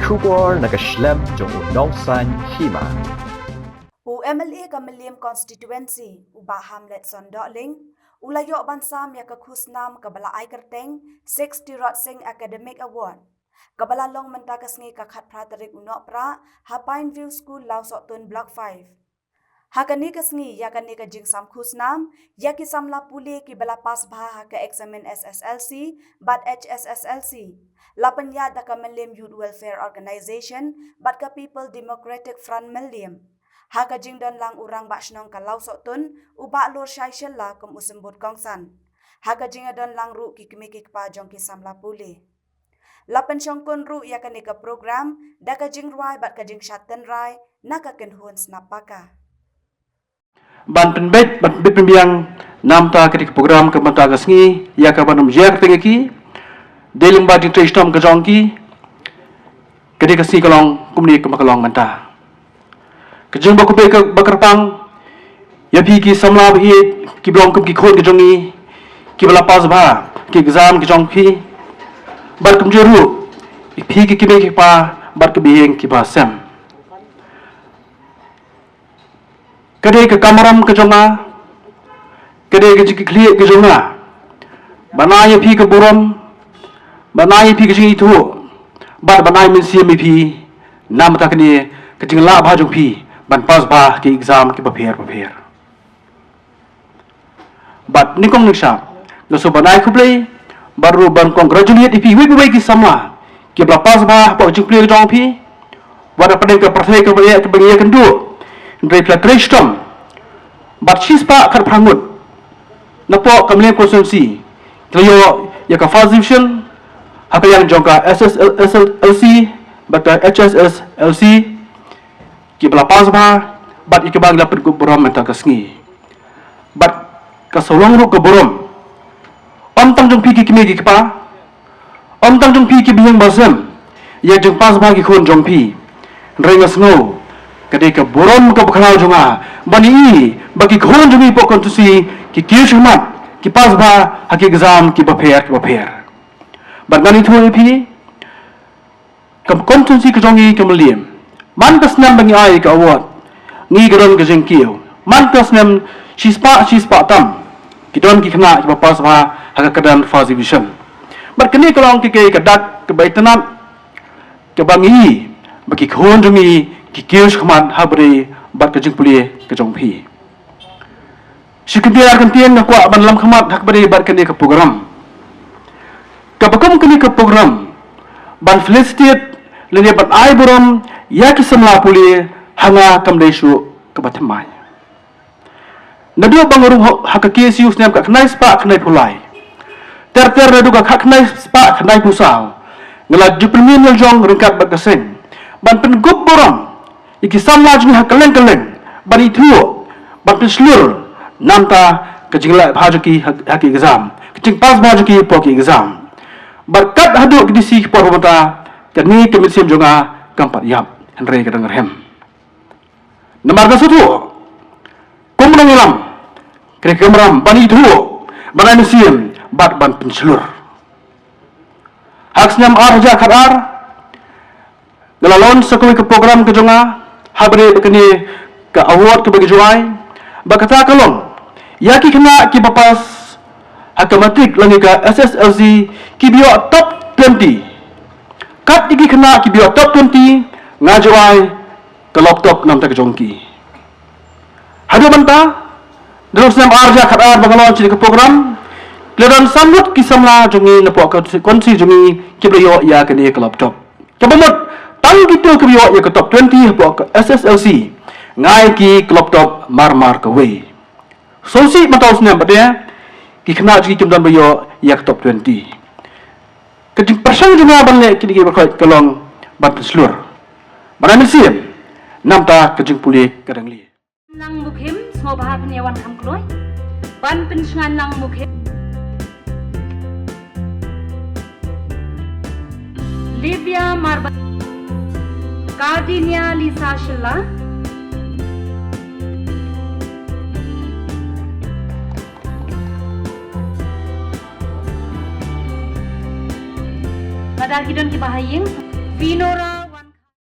Kubor nakaslem jong unongsan Hima. MLA Kamelium constituency uba Hamlet Sondokling ulayo bansam ya ke Khusnam kabala ai kerteng 60 Rot Singh Academic Award kabala long mentakas ngi kakhat pratarik unok pra Pine View School Lausotun Block 5 Hakani kasngi yakani ka Jingstad Khusnam yaki Samla Pule ki bala pas bha ka examen SSLC but HSSLC lapanya da Kamelium Youth Welfare Organization but ka People Democratic Front Melium Haka jingdan lang urang bakšnong kalau sotun uba lor syaisel la kum usembut kongsan. Haka jingadan lang ru ki kemikik pa jong ki Samla Pule. Lapan syongkun ru ya ka nika program daka jingruai bat ka Jingstad rai naka kenhun snapaka. Ban penbet ban pembiang namta ketika program ke mata gasngi ya ka banum jer tengeki deling ba di tristom ke jongki ketika si kalong kumni ke makalong manta. Kejeng baku ke bakerpang ya pi ki Samla Ïaid ki blong ki khon ke jongi ki bala pas ba ki exam ki jong pi bar kum jeru pi ki me ki pa bar ke bieng ki ba sem kade ke kamaram ke jonga kade ke kli ke jonga banai pi ke buram banai pi ke jingi tu bar banai min si mi pi nam ta kni ke jingla ba jong pi ban pas ba ki exam ki prepare but nikong niksha no so banai khuplei baru ban congratulate ipi wi ki Samla ki bla pas ba po jingple jong pi wada padeng ke prathai ke baye kendu ndrei plakrestom but shispa khat prangut napo Kamelium constituency tlayo ya ka first division hakayang jongka SSLC but HSSLC ki bala pas ba bat ikibang lapit ko borom menta kasngi bat kasolong ru ko borom om tang jong pi ki me ki pa om tang jong pi ki biang basem ya jong pas ba ki khon jong pi rengas ngo kade ka borom ka bkhalau jonga bani bagi khon jong po kontusi ki kishmat ki pas ba haki exam ki baper bat ngani thoi pi kam kontusi ki jongi Kamelium man Khusnam bangi ai ka award ngi garon ka jengkiu man Khusnam shispa tam kidon ki khna ba pas ba haka kadan first division bar kini kalong ki ke kadak ke baitanat ke bangi baki khon jungi ki kius khman habre bat ka jingpuli ka jongphi shikindia kan tien na kwa ban lam khmat hak bare bar kini ka program ka bakum kini ka program ban felicitate lene ban ai buram ya ki Samla Pule hanga kamdeshu kabathmai nadu bangaru hakake sius nem ka khnai spa khnai phulai ter nadu ka khnai spa khnai pusau ngala diplomin jong Ryngkat bakaseng ban pen gup boram iki Samla jni hakaleng ban ithu ban slur namta ka jingla bhajuki haki exam kicing pas bhajuki poki exam barkat hadu kidisi pormata kani kemisim jonga kampat yap Henry kadang hem. Nomor satu, kumrang ilam, kerja kemeram, bani itu, bani museum, bat ban penselur. Hak senyam arja kadar, galalon sekali ke program ke jonga, habre bekini ke award ke bagi juai, bakata kalong, yaki kena ki bapas, akamatik lagi ke SSLC ki bio top 20, kat iki kena ki bio top 20. Ngajuai ke laptop nam tak jongki. Hadu banta dalam senam arja kadar bangalon ciri ke program keledan sambut ki Samla jongi napo konsi jongi kibriyo ya ke ni ke laptop. Kebamut tang gitu kibriyo ya ke top 20 po ke SSLC ngai ki laptop mar ke we. Sosi matau senam badya ki kena ji kimdan biyo ya ke top 20. Kejing persang jonga banle ki di berkait kelong ban seluruh Mana museum namta kejeng pulih kadang li. Lang mukhim semua bahar penyawan kamkloi. Ban pensengan lang mukhim. Livia Marba. Kardinia Lisa Shilla. Padahal kita bahaying Vinora